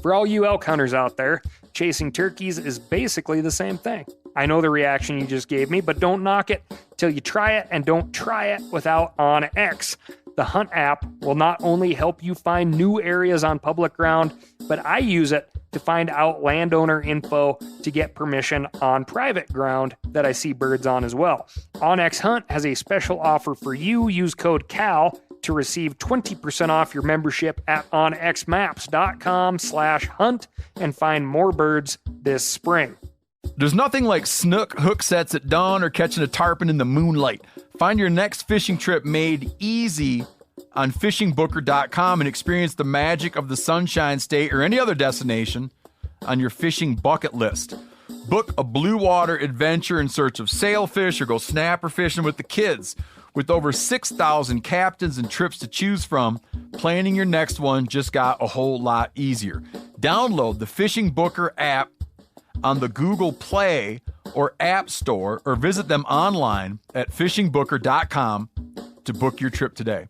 For all you elk hunters out there, chasing turkeys is basically the same thing. I know the reaction you just gave me, but don't knock it till you try it, and don't try it without OnX. The Hunt app will not only help you find new areas on public ground, but I use it to find out landowner info to get permission on private ground that I see birds on as well. OnX Hunt has a special offer for you. Use code CAL to receive 20% off your membership at onxmaps.com/hunt and find more birds this spring. There's nothing like snook hook sets at dawn or catching a tarpon in the moonlight. Find your next fishing trip made easy on fishingbooker.com and experience the magic of the Sunshine State or any other destination on your fishing bucket list. Book a blue water adventure in search of sailfish or go snapper fishing with the kids. With over 6,000 captains and trips to choose from, planning your next one just got a whole lot easier. Download the Fishing Booker app on the Google Play or App Store, or visit them online at fishingbooker.com to book your trip today.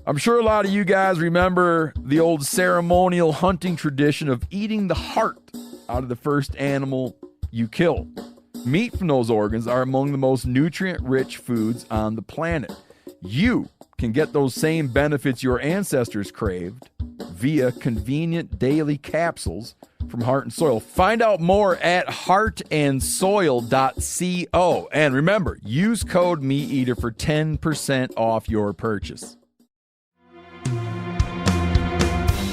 I'm sure a lot of you guys remember the old ceremonial hunting tradition of eating the heart out of the first animal you kill. Meat from those organs are among the most nutrient-rich foods on the planet. You can get those same benefits your ancestors craved via convenient daily capsules from Heart and Soil. Find out more at heartandsoil.co. And remember, use code MeatEater for 10% off your purchase.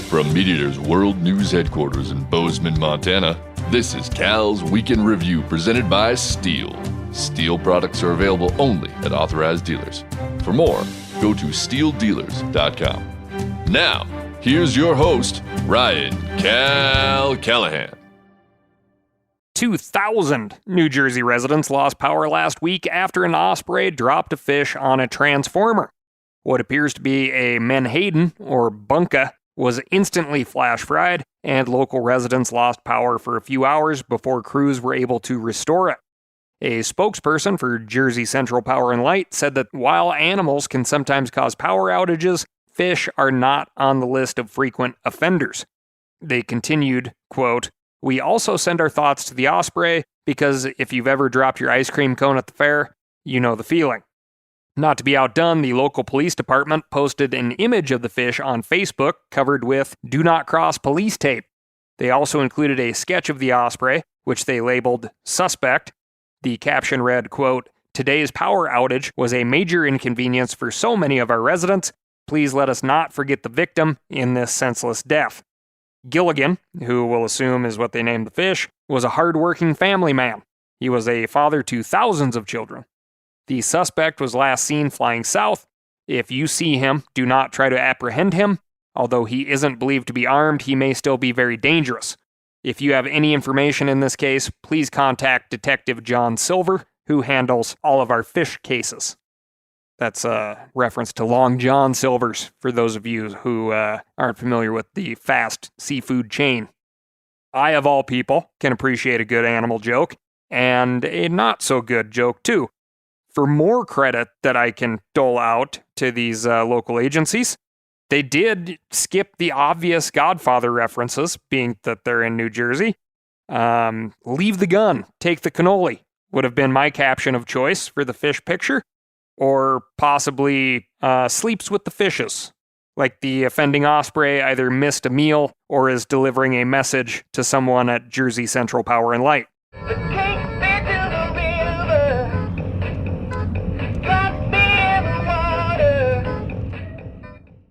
From MeatEater's World News Headquarters in Bozeman, Montana, this is Cal's Weekend Review presented by Steel. Steel products are available only at authorized dealers. For more, go to steeldealers.com. Now, here's your host, Ryan Cal Callahan. 2,000 New Jersey residents lost power last week after an osprey dropped a fish on a transformer. What appears to be a menhaden, or bunka, was instantly flash fried, and local residents lost power for a few hours before crews were able to restore it. A spokesperson for Jersey Central Power and Light said that while animals can sometimes cause power outages, fish are not on the list of frequent offenders. They continued, quote, "We also send our thoughts to the osprey because if you've ever dropped your ice cream cone at the fair, you know the feeling." Not to be outdone, the local police department posted an image of the fish on Facebook covered with "Do Not Cross" police tape. They also included a sketch of the osprey, which they labeled "Suspect." The caption read, quote, "Today's power outage was a major inconvenience for so many of our residents. Please let us not forget the victim in this senseless death." Gilligan, who we'll assume is what they named the fish, was a hard-working family man. He was a father to thousands of children. The suspect was last seen flying south. If you see him, do not try to apprehend him. Although he isn't believed to be armed, he may still be very dangerous. If you have any information in this case, please contact Detective John Silver, who handles all of our fish cases. That's a reference to Long John Silver's, for those of you who aren't familiar with the fast seafood chain. I, of all people, can appreciate a good animal joke, and a not-so-good joke, too. For more credit that I can dole out to these local agencies, they did skip the obvious Godfather references, being that they're in New Jersey. Leave the gun, take the cannoli would have been my caption of choice for the fish picture. Or possibly sleeps with the fishes, like the offending osprey either missed a meal or is delivering a message to someone at Jersey Central Power and Light.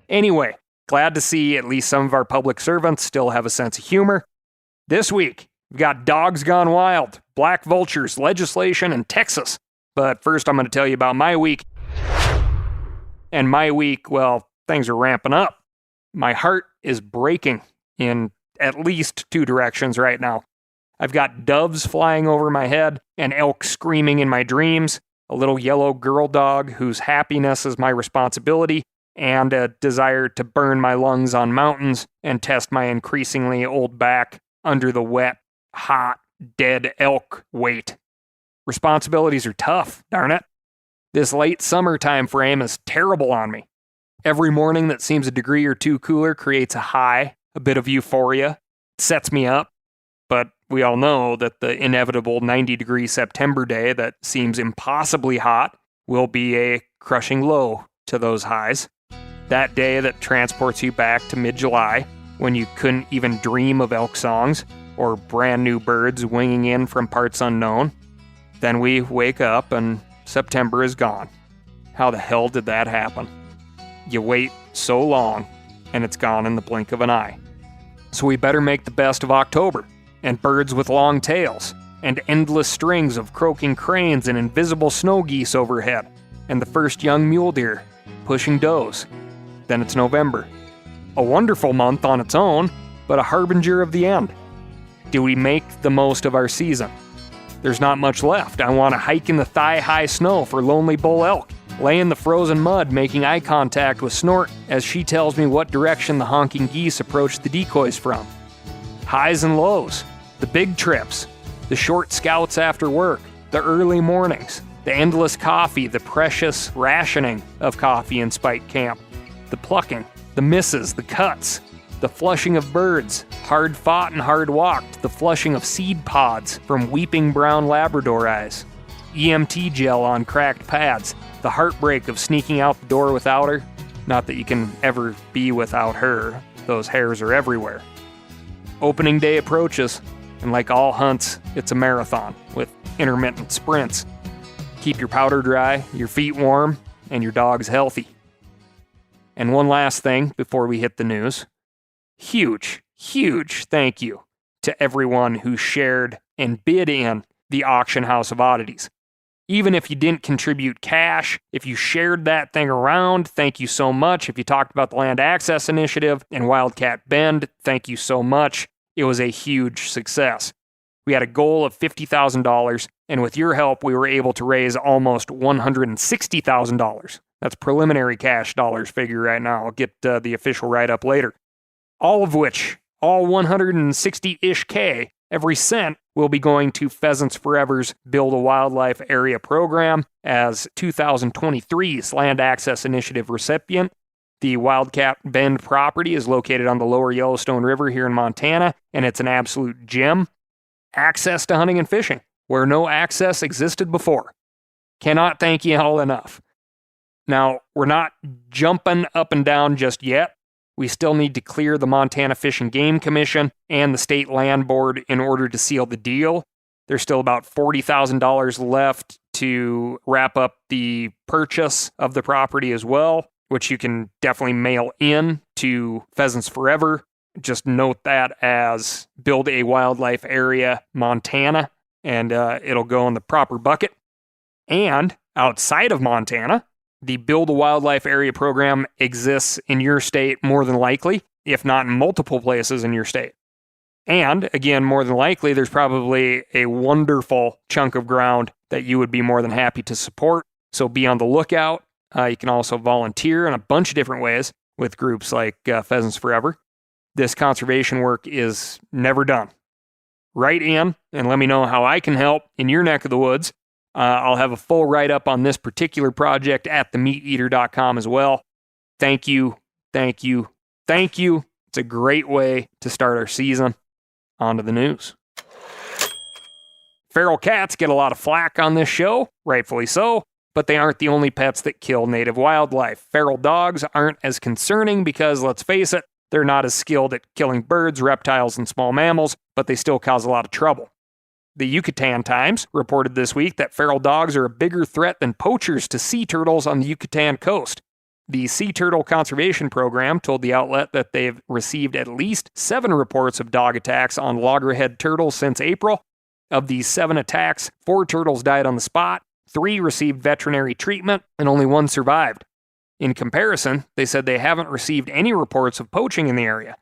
Anyway, glad to see at least some of our public servants still have a sense of humor. This week, we've got dogs gone wild, black vultures, legislation, and Texas. But first, I'm going to tell you about my week. And my week, well, things are ramping up. My heart is breaking in at least two directions right now. I've got doves flying over my head, and elk screaming in my dreams, a little yellow girl dog whose happiness is my responsibility, and a desire to burn my lungs on mountains and test my increasingly old back under the wet, hot, dead elk weight. Responsibilities are tough, darn it. This late summer time frame is terrible on me. Every morning that seems a degree or two cooler creates a high, a bit of euphoria. It sets me up. But we all know that the inevitable 90-degree September day that seems impossibly hot will be a crushing low to those highs. That day that transports you back to mid-July, when you couldn't even dream of elk songs or brand new birds winging in from parts unknown. Then we wake up and September is gone. How the hell did that happen? You wait so long and it's gone in the blink of an eye. So we better make the best of October, and birds with long tails, and endless strings of croaking cranes and invisible snow geese overhead, and the first young mule deer pushing does. Then it's November. A wonderful month on its own, but a harbinger of the end. Do we make the most of our season? There's not much left. I want to hike in the thigh-high snow for lonely bull elk, lay in the frozen mud making eye contact with Snort as she tells me what direction the honking geese approach the decoys from. Highs and lows, the big trips, the short scouts after work, the early mornings, the endless coffee, the precious rationing of coffee in Spike Camp, the plucking, the misses, the cuts, the flushing of birds, hard fought and hard walked, the flushing of seed pods from weeping brown Labrador eyes, EMT gel on cracked pads, the heartbreak of sneaking out the door without her. Not that you can ever be without her, those hairs are everywhere. Opening day approaches, and like all hunts, it's a marathon with intermittent sprints. Keep your powder dry, your feet warm, and your dogs healthy. And one last thing before we hit the news. Huge, huge thank you to everyone who shared and bid in the Auction House of Oddities. Even if you didn't contribute cash, if you shared that thing around, thank you so much. If you talked about the Land Access Initiative and Wildcat Bend, thank you so much. It was a huge success. We had a goal of $50,000, and with your help, we were able to raise almost $160,000. That's preliminary cash dollars figure right now. I'll get the official write-up later. All of which, all 160-ish K, every cent will be going to Pheasants Forever's Build a Wildlife Area program as 2023's Land Access Initiative recipient. The Wildcat Bend property is located on the lower Yellowstone River here in Montana, and it's an absolute gem. Access to hunting and fishing, where no access existed before. Cannot thank you all enough. Now, we're not jumping up and down just yet. We still need to clear the Montana Fish and Game Commission and the State Land Board in order to seal the deal. There's still about $40,000 left to wrap up the purchase of the property as well, which you can definitely mail in to Pheasants Forever. Just note that as Build a Wildlife Area Montana, and it'll go in the proper bucket. And outside of Montana, the Build a Wildlife Area program exists in your state more than likely, if not in multiple places in your state. And, again, more than likely, there's probably a wonderful chunk of ground that you would be more than happy to support. So be on the lookout. You can also volunteer in a bunch of different ways with groups like Pheasants Forever. This conservation work is never done. Write in and let me know how I can help in your neck of the woods. I'll have a full write-up on this particular project at themeateater.com as well. Thank you, thank you, thank you. It's a great way to start our season. On to the news. Feral cats get a lot of flack on this show, rightfully so, but they aren't the only pets that kill native wildlife. Feral dogs aren't as concerning because, let's face it, they're not as skilled at killing birds, reptiles, and small mammals, but they still cause a lot of trouble. The Yucatan Times reported this week that feral dogs are a bigger threat than poachers to sea turtles on the Yucatan coast. The Sea Turtle Conservation Program told the outlet that they've received at least 7 reports of dog attacks on loggerhead turtles since April. Of these 7 attacks, 4 turtles died on the spot, 3 received veterinary treatment, and only 1 survived. In comparison, they said they haven't received any reports of poaching in the area.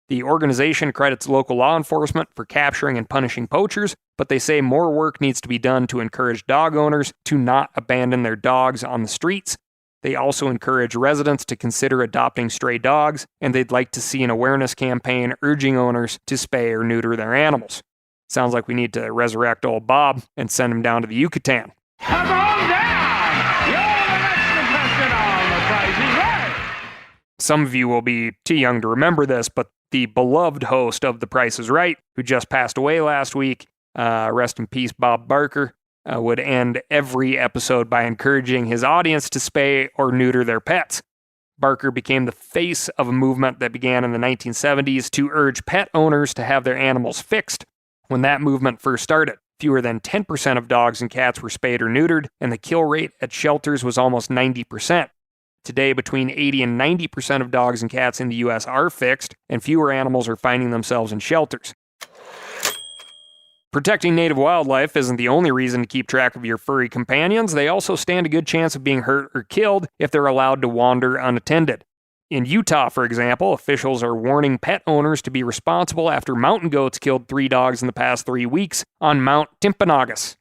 The organization credits local law enforcement for capturing and punishing poachers, but they say more work needs to be done to encourage dog owners to not abandon their dogs on the streets. They also encourage residents to consider adopting stray dogs, and they'd like to see an awareness campaign urging owners to spay or neuter their animals. Sounds like we need to resurrect old Bob and send him down to the Yucatan. Come on down! You're the next contestant on The Price is Right! Some of you will be too young to remember this, but the beloved host of The Price is Right, who just passed away last week, rest in peace, Bob Barker, would end every episode by encouraging his audience to spay or neuter their pets. Barker became the face of a movement that began in the 1970s to urge pet owners to have their animals fixed. When that movement first started, fewer than 10% of dogs and cats were spayed or neutered, and the kill rate at shelters was almost 90%. Today, between 80 and 90% of dogs and cats in the U.S. are fixed, and fewer animals are finding themselves in shelters. Protecting native wildlife isn't the only reason to keep track of your furry companions. They also stand a good chance of being hurt or killed if they're allowed to wander unattended. In Utah, for example, officials are warning pet owners to be responsible after mountain goats killed 3 dogs in the past 3 weeks on Mount Timpanogos.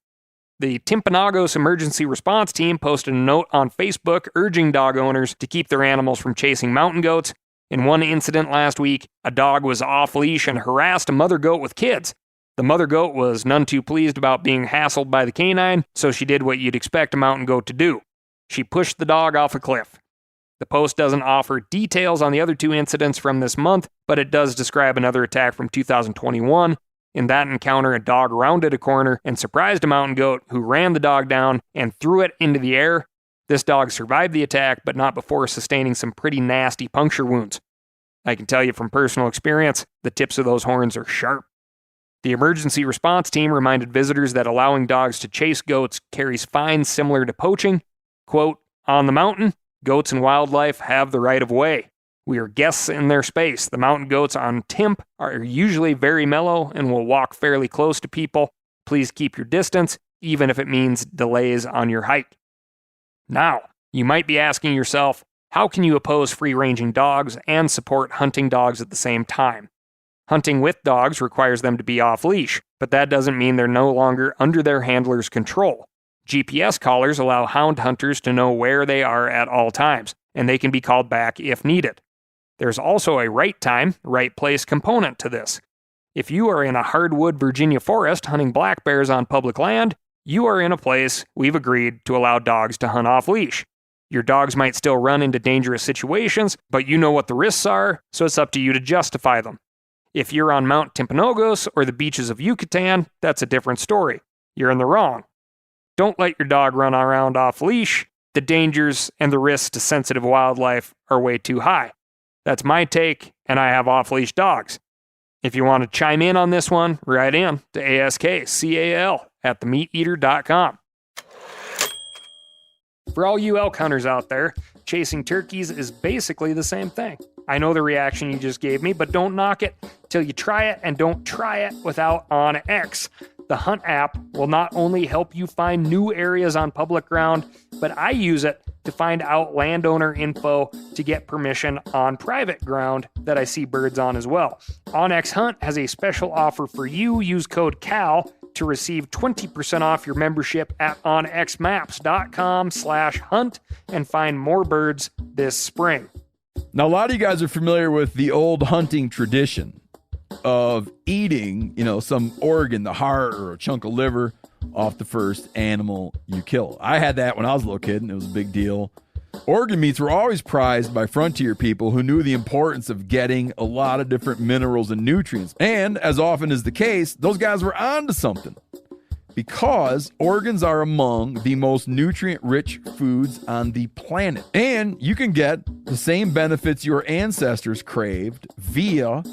The Timpanogos Emergency Response Team posted a note on Facebook urging dog owners to keep their animals from chasing mountain goats. In one incident last week, a dog was off-leash and harassed a mother goat with kids. The mother goat was none too pleased about being hassled by the canine, so she did what you'd expect a mountain goat to do. She pushed the dog off a cliff. The post doesn't offer details on the other 2 incidents from this month, but it does describe another attack from 2021. In that encounter, a dog rounded a corner and surprised a mountain goat who ran the dog down and threw it into the air. This dog survived the attack, but not before sustaining some pretty nasty puncture wounds. I can tell you from personal experience, the tips of those horns are sharp. The emergency response team reminded visitors that allowing dogs to chase goats carries fines similar to poaching. Quote, "On the mountain, goats and wildlife have the right of way. We are guests in their space. The mountain goats on Timp are usually very mellow and will walk fairly close to people. Please keep your distance, even if it means delays on your hike." Now, you might be asking yourself, how can you oppose free-ranging dogs and support hunting dogs at the same time? Hunting with dogs requires them to be off-leash, but that doesn't mean they're no longer under their handler's control. GPS collars allow hound hunters to know where they are at all times, and they can be called back if needed. There's also a right time, right place component to this. If you are in a hardwood Virginia forest hunting black bears on public land, you are in a place we've agreed to allow dogs to hunt off-leash. Your dogs might still run into dangerous situations, but you know what the risks are, so it's up to you to justify them. If you're on Mount Timpanogos or the beaches of Yucatan, that's a different story. You're in the wrong. Don't let your dog run around off-leash. The dangers and the risks to sensitive wildlife are way too high. That's my take, and I have off-leash dogs. If you want to chime in on this one, write in to askcal@themeateater.com. For all you elk hunters out there, chasing turkeys is basically the same thing. I know the reaction you just gave me, but don't knock it till you try it, and don't try it without OnX. The Hunt app will not only help you find new areas on public ground, but I use it to find out landowner info to get permission on private ground that I see birds on as well. OnX Hunt has a special offer for you. Use code CAL to receive 20% off your membership at onxmaps.com/hunt and find more birds this spring. Now, a lot of you guys are familiar with the old hunting tradition of eating, some organ, the heart or a chunk of liver off the first animal you kill. I had that when I was a little kid, and it was a big deal. Organ meats were always prized by frontier people who knew the importance of getting a lot of different minerals and nutrients. And as often is the case, those guys were onto something, because organs are among the most nutrient-rich foods on the planet. And you can get the same benefits your ancestors craved via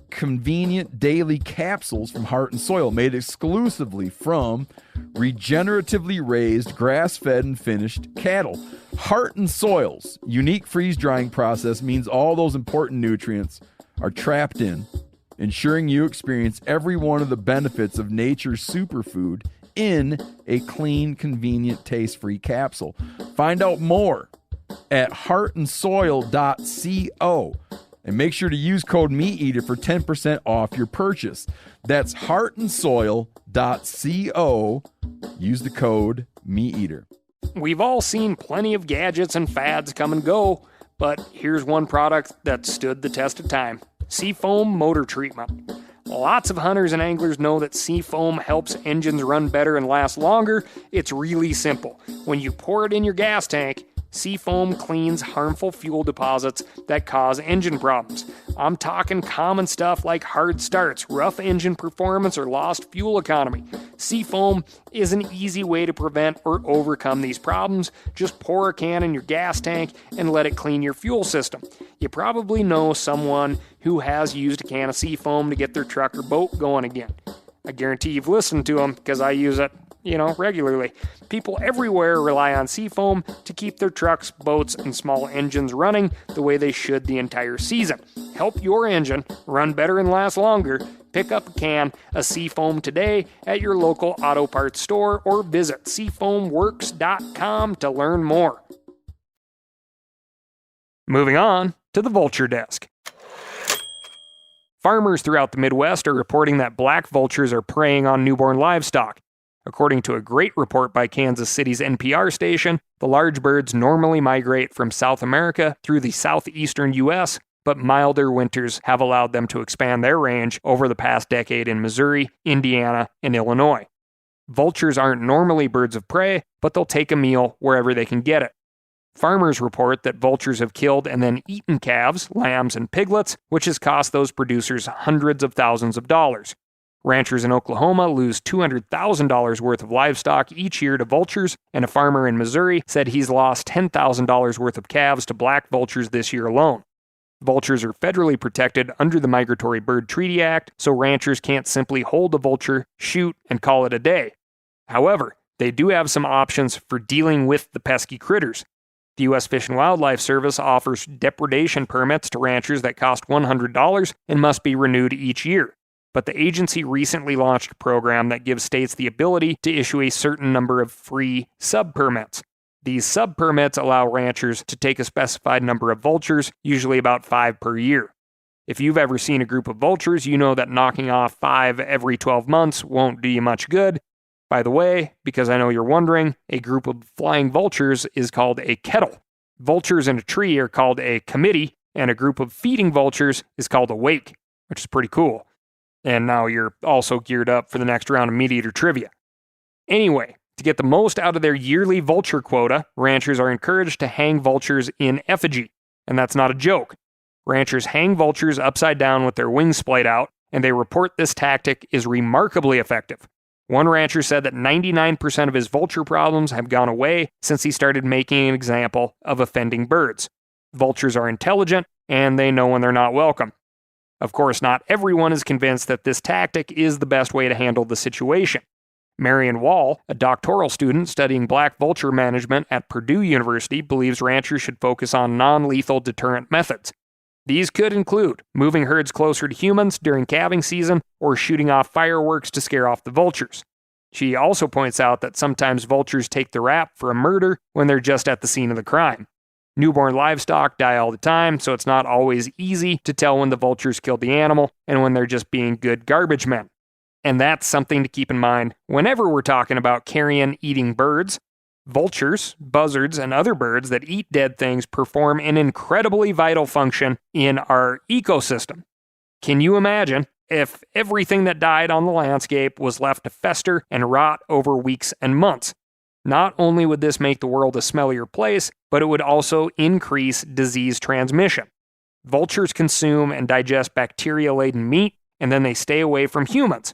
convenient daily capsules from Heart and Soil, made exclusively from regeneratively raised, grass-fed, and finished cattle. Heart and Soil's unique freeze-drying process means all those important nutrients are trapped in, ensuring you experience every one of the benefits of nature's superfood in a clean, convenient, taste-free capsule. Find out more at heartandsoil.co. And make sure to use code MeatEater for 10% off your purchase. That's heartandsoil.co. Use the code MeatEater. We've all seen plenty of gadgets and fads come and go, but here's one product that stood the test of time: Seafoam Motor Treatment. Lots of hunters and anglers know that Seafoam helps engines run better and last longer. It's really simple. When you pour it in your gas tank, Seafoam cleans harmful fuel deposits that cause engine problems. I'm talking common stuff like hard starts, rough engine performance, or lost fuel economy. Seafoam is an easy way to prevent or overcome these problems. Just pour a can in your gas tank and let it clean your fuel system. You probably know someone who has used a can of Seafoam to get their truck or boat going again. I guarantee you've listened to them because I use it, regularly. People everywhere rely on Seafoam to keep their trucks, boats, and small engines running the way they should the entire season. Help your engine run better and last longer. Pick up a can of Seafoam today at your local auto parts store or visit seafoamworks.com to learn more. Moving on to the vulture desk. Farmers throughout the Midwest are reporting that black vultures are preying on newborn livestock. According to a great report by Kansas City's NPR station, the large birds normally migrate from South America through the southeastern U.S., but milder winters have allowed them to expand their range over the past decade in Missouri, Indiana, and Illinois. Vultures aren't normally birds of prey, but they'll take a meal wherever they can get it. Farmers report that vultures have killed and then eaten calves, lambs, and piglets, which has cost those producers hundreds of thousands of dollars. Ranchers in Oklahoma lose $200,000 worth of livestock each year to vultures, and a farmer in Missouri said he's lost $10,000 worth of calves to black vultures this year alone. Vultures are federally protected under the Migratory Bird Treaty Act, so ranchers can't simply hold a vulture, shoot, and call it a day. However, they do have some options for dealing with the pesky critters. The U.S. Fish and Wildlife Service offers depredation permits to ranchers that cost $100 and must be renewed each year. But the agency recently launched a program that gives states the ability to issue a certain number of free sub-permits. These sub-permits allow ranchers to take a specified number of vultures, usually about 5 per year. If you've ever seen a group of vultures, you know that knocking off 5 every 12 months won't do you much good. By the way, because I know you're wondering, a group of flying vultures is called a kettle. Vultures in a tree are called a committee, and a group of feeding vultures is called a wake, which is pretty cool. And now you're also geared up for the next round of Meat Eater trivia. Anyway, to get the most out of their yearly vulture quota, ranchers are encouraged to hang vultures in effigy. And that's not a joke. Ranchers hang vultures upside down with their wings splayed out, and they report this tactic is remarkably effective. One rancher said that 99% of his vulture problems have gone away since he started making an example of offending birds. Vultures are intelligent, and they know when they're not welcome. Of course, not everyone is convinced that this tactic is the best way to handle the situation. Marion Wall, a doctoral student studying black vulture management at Purdue University, believes ranchers should focus on non-lethal deterrent methods. These could include moving herds closer to humans during calving season or shooting off fireworks to scare off the vultures. She also points out that sometimes vultures take the rap for a murder when they're just at the scene of the crime. Newborn livestock die all the time, so it's not always easy to tell when the vultures killed the animal and when they're just being good garbage men. And that's something to keep in mind whenever we're talking about carrion-eating birds. Vultures, buzzards, and other birds that eat dead things perform an incredibly vital function in our ecosystem. Can you imagine if everything that died on the landscape was left to fester and rot over weeks and months? Not only would this make the world a smellier place, but it would also increase disease transmission. Vultures consume and digest bacteria-laden meat, and then they stay away from humans.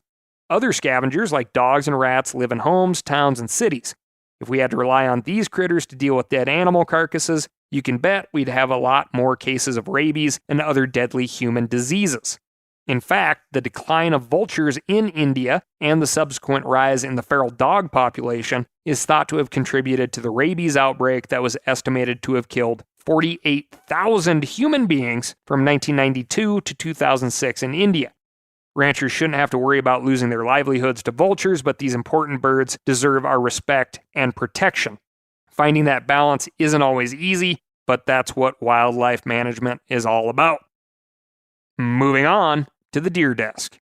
Other scavengers, like dogs and rats, live in homes, towns, and cities. If we had to rely on these critters to deal with dead animal carcasses, you can bet we'd have a lot more cases of rabies and other deadly human diseases. In fact, the decline of vultures in India and the subsequent rise in the feral dog population is thought to have contributed to the rabies outbreak that was estimated to have killed 48,000 human beings from 1992 to 2006 in India. Ranchers shouldn't have to worry about losing their livelihoods to vultures, but these important birds deserve our respect and protection. Finding that balance isn't always easy, but that's what wildlife management is all about. Moving on to the deer desk.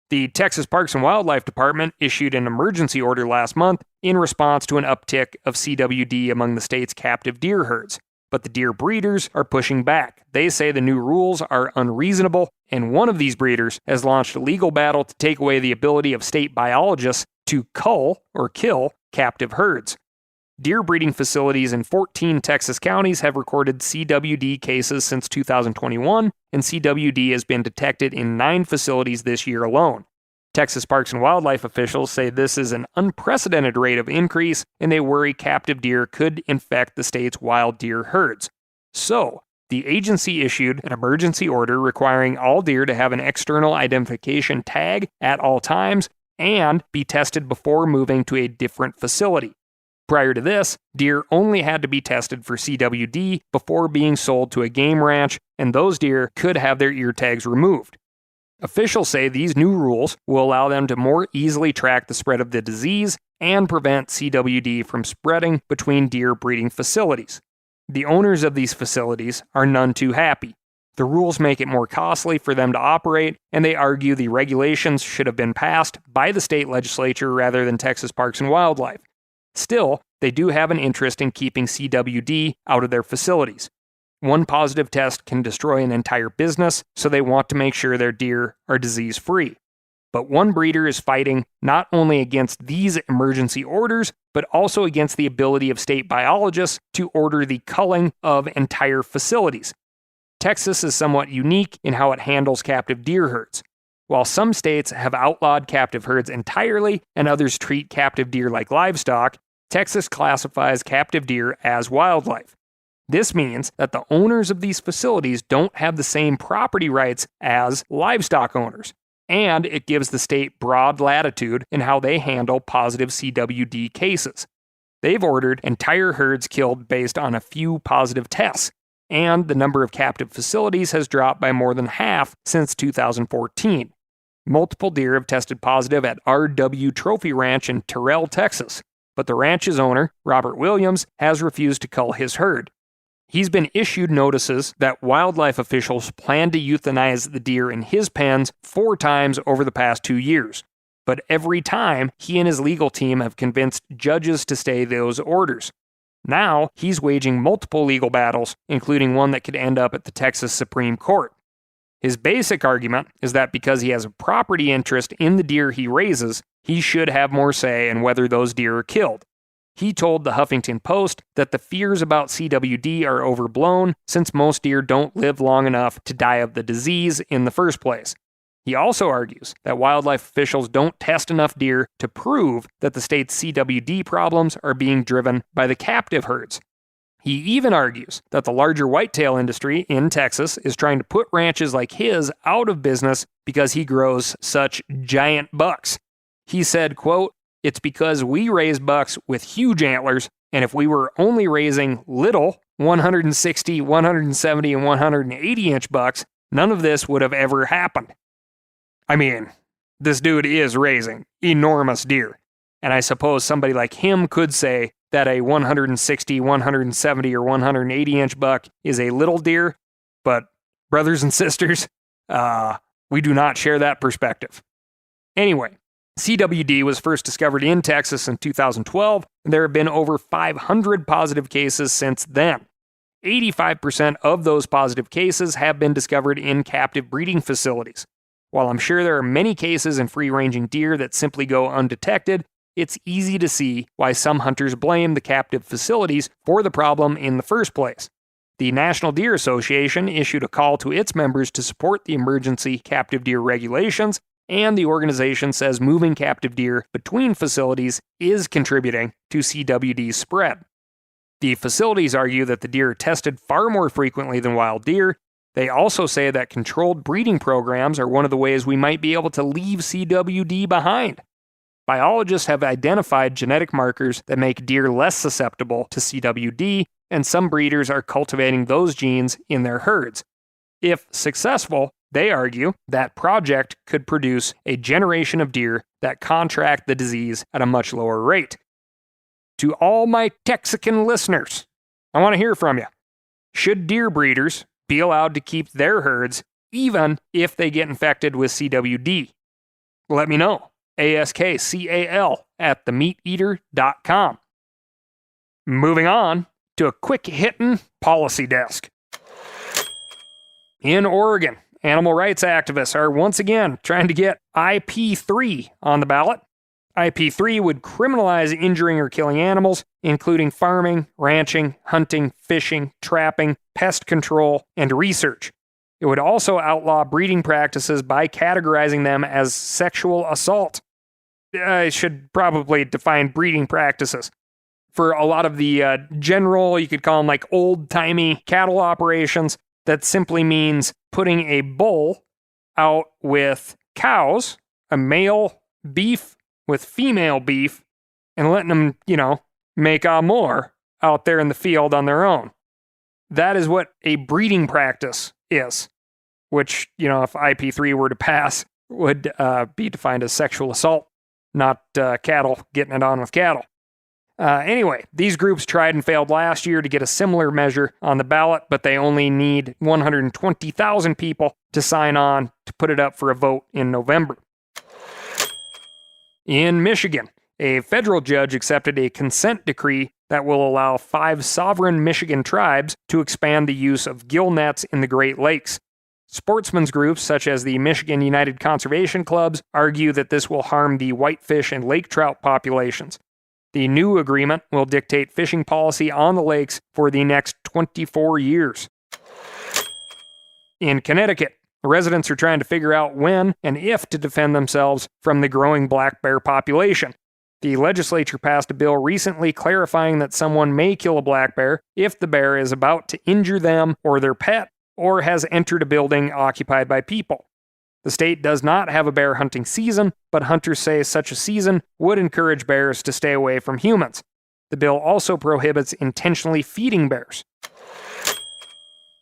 The Texas Parks and Wildlife Department issued an emergency order last month in response to an uptick of CWD among the state's captive deer herds. But the deer breeders are pushing back. They say the new rules are unreasonable, and one of these breeders has launched a legal battle to take away the ability of state biologists to cull or kill captive herds. deer breeding facilities in 14 Texas counties have recorded CWD cases since 2021, and CWD has been detected in 9 facilities this year alone. Texas Parks and Wildlife officials say this is an unprecedented rate of increase, and they worry captive deer could infect the state's wild deer herds. So, the agency issued an emergency order requiring all deer to have an external identification tag at all times and be tested before moving to a different facility. Prior to this, deer only had to be tested for CWD before being sold to a game ranch, and those deer could have their ear tags removed. Officials say these new rules will allow them to more easily track the spread of the disease and prevent CWD from spreading between deer breeding facilities. The owners of these facilities are none too happy. The rules make it more costly for them to operate, and they argue the regulations should have been passed by the state legislature rather than Texas Parks and Wildlife. Still, they do have an interest in keeping CWD out of their facilities. One positive test can destroy an entire business, so they want to make sure their deer are disease-free. But one breeder is fighting not only against these emergency orders, but also against the ability of state biologists to order the culling of entire facilities. Texas is somewhat unique in how it handles captive deer herds. While some states have outlawed captive herds entirely and others treat captive deer like livestock, Texas classifies captive deer as wildlife. This means that the owners of these facilities don't have the same property rights as livestock owners, and it gives the state broad latitude in how they handle positive CWD cases. They've ordered entire herds killed based on a few positive tests, and the number of captive facilities has dropped by more than half since 2014. Multiple deer have tested positive at RW Trophy Ranch in Terrell, Texas, but the ranch's owner, Robert Williams, has refused to cull his herd. He's been issued notices that wildlife officials plan to euthanize the deer in his pens 4 times over the past 2 years. But every time, he and his legal team have convinced judges to stay those orders. Now, he's waging multiple legal battles, including one that could end up at the Texas Supreme Court. His basic argument is that because he has a property interest in the deer he raises, he should have more say in whether those deer are killed. He told the Huffington Post that the fears about CWD are overblown since most deer don't live long enough to die of the disease in the first place. He also argues that wildlife officials don't test enough deer to prove that the state's CWD problems are being driven by the captive herds. He even argues that the larger whitetail industry in Texas is trying to put ranches like his out of business because he grows such giant bucks. He said, quote, "It's because we raise bucks with huge antlers, and if we were only raising little 160, 170, and 180-inch bucks, none of this would have ever happened." I mean, this dude is raising enormous deer, and I suppose somebody like him could say that a 160, 170, or 180-inch buck is a little deer, but brothers and sisters, we do not share that perspective. Anyway, CWD was first discovered in Texas in 2012, and there have been over 500 positive cases since then. 85% of those positive cases have been discovered in captive breeding facilities. While I'm sure there are many cases in free-ranging deer that simply go undetected, it's easy to see why some hunters blame the captive facilities for the problem in the first place. The National Deer Association issued a call to its members to support the emergency captive deer regulations, and the organization says moving captive deer between facilities is contributing to CWD's spread. The facilities argue that the deer are tested far more frequently than wild deer. They also say that controlled breeding programs are one of the ways we might be able to leave CWD behind. Biologists have identified genetic markers that make deer less susceptible to CWD, and some breeders are cultivating those genes in their herds. If successful, they argue that project could produce a generation of deer that contract the disease at a much lower rate. To all my Texican listeners, I want to hear from you. Should deer breeders be allowed to keep their herds even if they get infected with CWD? Let me know. ASKCAL@themeateater.com. Moving on to a quick-hitting policy desk. In Oregon, animal rights activists are once again trying to get IP3 on the ballot. IP3 would criminalize injuring or killing animals, including farming, ranching, hunting, fishing, trapping, pest control, and research. It would also outlaw breeding practices by categorizing them as sexual assault. I should probably define breeding practices. For a lot of the general, you could call them like old-timey cattle operations, that simply means putting a bull out with cows, a male beef with female beef, and letting them, make more out there in the field on their own. That is what a breeding practice is, which, if IP3 were to pass, would be defined as sexual assault, not cattle getting it on with cattle. Anyway, these groups tried and failed last year to get a similar measure on the ballot, but they only need 120,000 people to sign on to put it up for a vote in November. In Michigan, a federal judge accepted a consent decree that will allow 5 sovereign Michigan tribes to expand the use of gill nets in the Great Lakes. Sportsmen's groups such as the Michigan United Conservation Clubs argue that this will harm the whitefish and lake trout populations. The new agreement will dictate fishing policy on the lakes for the next 24 years. In Connecticut, residents are trying to figure out when and if to defend themselves from the growing black bear population. The legislature passed a bill recently clarifying that someone may kill a black bear if the bear is about to injure them or their pet or has entered a building occupied by people. The state does not have a bear hunting season, but hunters say such a season would encourage bears to stay away from humans. The bill also prohibits intentionally feeding bears.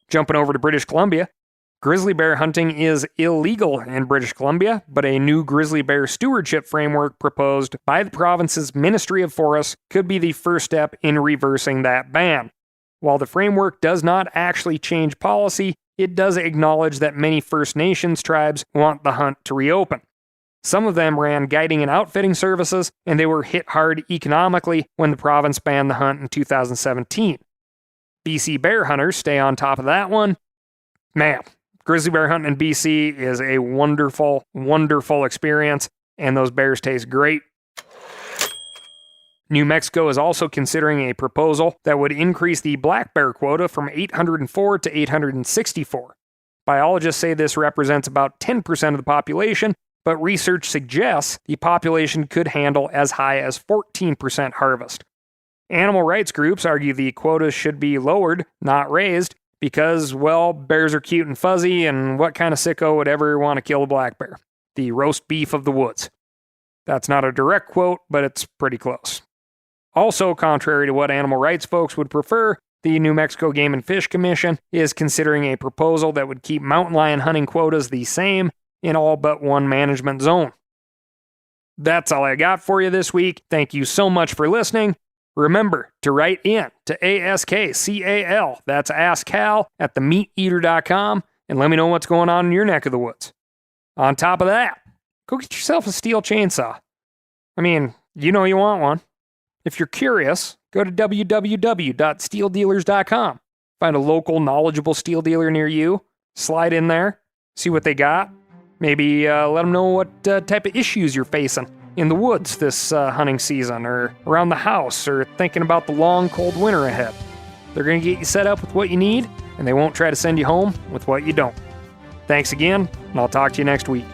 Jumping over to British Columbia, grizzly bear hunting is illegal in British Columbia, but a new grizzly bear stewardship framework proposed by the province's Ministry of Forests could be the first step in reversing that ban. While the framework does not actually change policy, it does acknowledge that many First Nations tribes want the hunt to reopen. Some of them ran guiding and outfitting services, and they were hit hard economically when the province banned the hunt in 2017. BC bear hunters stay on top of that one. Man, grizzly bear hunting in BC is a wonderful, wonderful experience, and those bears taste great. New Mexico is also considering a proposal that would increase the black bear quota from 804 to 864. Biologists say this represents about 10% of the population, but research suggests the population could handle as high as 14% harvest. Animal rights groups argue the quotas should be lowered, not raised, because, well, bears are cute and fuzzy, and what kind of sicko would ever want to kill a black bear? The roast beef of the woods. That's not a direct quote, but it's pretty close. Also, contrary to what animal rights folks would prefer, the New Mexico Game and Fish Commission is considering a proposal that would keep mountain lion hunting quotas the same in all but one management zone. That's all I got for you this week. Thank you so much for listening. Remember to write in to ASKCAL, that's AskCal, at themeateater.com, and let me know what's going on in your neck of the woods. On top of that, go get yourself a steel chainsaw. I mean, you know you want one. If you're curious, go to www.steeldealers.com. Find a local, knowledgeable steel dealer near you, slide in there, see what they got. Maybe let them know what type of issues you're facing in the woods this hunting season, or around the house, or thinking about the long, cold winter ahead. They're going to get you set up with what you need, and they won't try to send you home with what you don't. Thanks again, and I'll talk to you next week.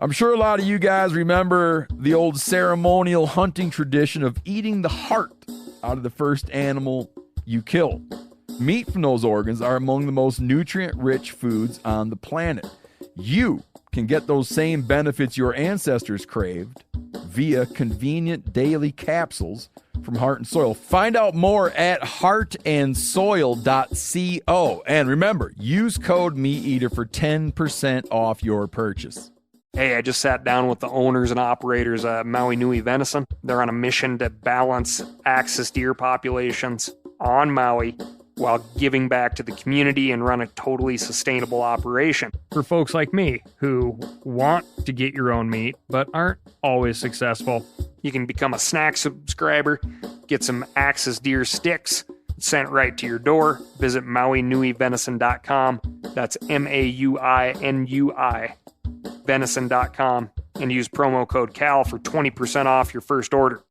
I'm sure a lot of you guys remember the old ceremonial hunting tradition of eating the heart out of the first animal you kill. Meat from those organs are among the most nutrient-rich foods on the planet. You can get those same benefits your ancestors craved via convenient daily capsules from Heart and Soil. Find out more at heartandsoil.co. And remember, use code MeatEater for 10% off your purchase. Hey, I just sat down with the owners and operators of Maui Nui Venison. They're on a mission to balance axis deer populations on Maui while giving back to the community and run a totally sustainable operation. For folks like me who want to get your own meat but aren't always successful, You can become a snack subscriber, get some Axis deer sticks sent right to your door. Visit MauiNuiVenison.com. That's MAUINUI venison.com and use promo code CAL for 20% off your first order.